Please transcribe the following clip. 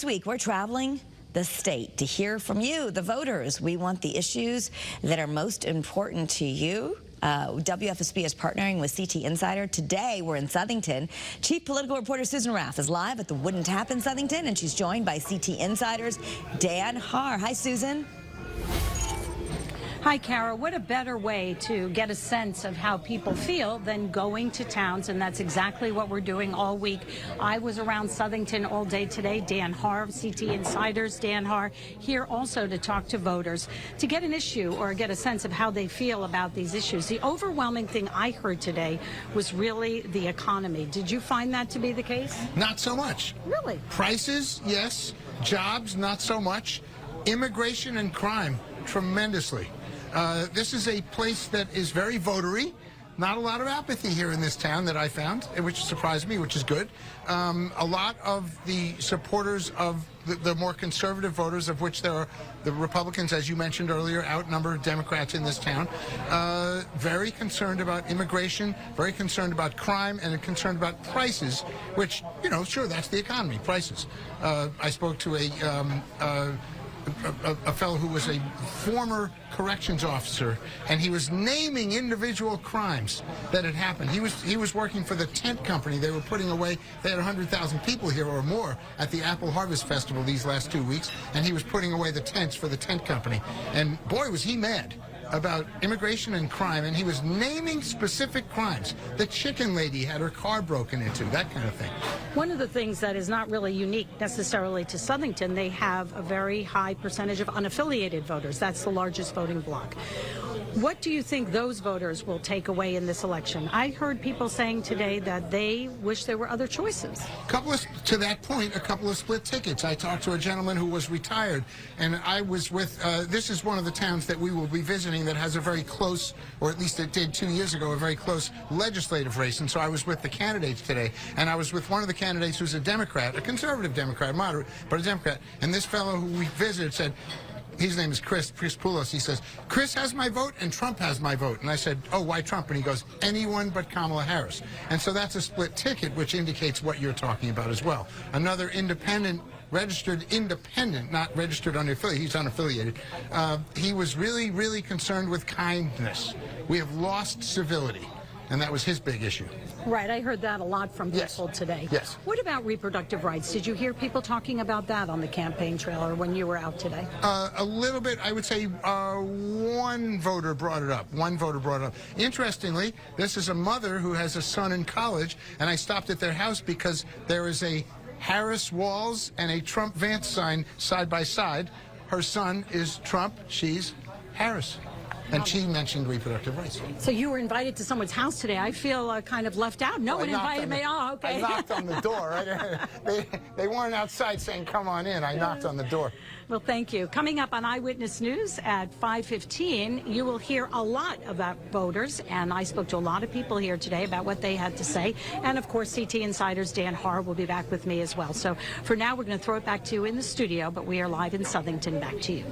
This week, we're traveling the state to hear from you, the voters. We want the issues that are most important to you. WFSB is partnering with CT Insider. Today, we're in Southington. Chief Political Reporter Susan Raff is live at the Wooden Tap in Southington, and she's joined by CT Insider's Dan Haar. Hi, Susan. Hi, Kara. What a better way to get a sense of how people feel than going to towns, and that's exactly what we're doing all week. I was around Southington all day today. Dan Haar, CT Insider's Dan Haar, here also to talk to voters, to get an issue or get a sense of how they feel about these issues. The overwhelming thing I heard today was really the economy. Did you find that to be the case? Not so much. Really? Prices, yes. Jobs, not so much. Immigration and crime, tremendously. This is a place that is very votery. Not a lot of apathy here in this town that I found, which surprised me, which is good. A lot of the supporters of the more conservative voters, of which there are the Republicans, as you mentioned earlier, outnumber Democrats in this town, very concerned about immigration, very concerned about crime, and concerned about prices, which, you know, sure, that's the economy, prices. I spoke to a fellow who was a former corrections officer, and he was naming individual crimes that had happened. He was working for the tent company. They were putting away, they had 100,000 people here or more at the Apple Harvest Festival these last 2 weeks, and he was putting away the tents for the tent company. And boy, was he mad about immigration and crime, and he was naming specific crimes. The chicken lady had her car broken into, that kind of thing. One of the things that is not really unique necessarily to Southington, they have a very high percentage of unaffiliated voters. That's the largest voting bloc. What do you think those voters will take away in this election? I heard people saying today that they wish there were other choices. To that point, a couple of split tickets. I talked to a gentleman who was retired, and I was with, this is one of the towns that we will be visiting that has a very close, or at least it did 2 years ago, a very close legislative race. And so I was with the candidates today, and I was with one of the candidates who's a Democrat, a conservative Democrat, moderate, but a Democrat. And this fellow who we visited said, his name is Chris Poulos. He says, Chris has my vote and Trump has my vote. And I said, oh, why Trump? And he goes, anyone but Kamala Harris. And so that's a split ticket, which indicates what you're talking about as well. Another independent, registered independent, not registered unaffiliated, he's unaffiliated. He was really, really concerned with kindness. We have lost civility. And that was his big issue. Right, I heard that a lot from people today. Yes. What about reproductive rights? Did you hear people talking about that on the campaign trail or when you were out today? A little bit. I would say one voter brought it up. Interestingly, this is a mother who has a son in college, and I stopped at their house because there is a Harris Walls and a Trump Vance sign side by side. Her son is Trump, she's Harris. And she mentioned reproductive rights. So you were invited to someone's house today. I feel kind of left out. No one invited me. Oh, okay. I knocked on the door. Right? They weren't outside saying, come on in. I knocked on the door. Well, thank you. Coming up on Eyewitness News at 5:15, you will hear a lot about voters. And I spoke to a lot of people here today about what they had to say. And, of course, CT Insider's Dan Haar will be back with me as well. So for now, we're going to throw it back to you in the studio, but we are live in Southington. Back to you.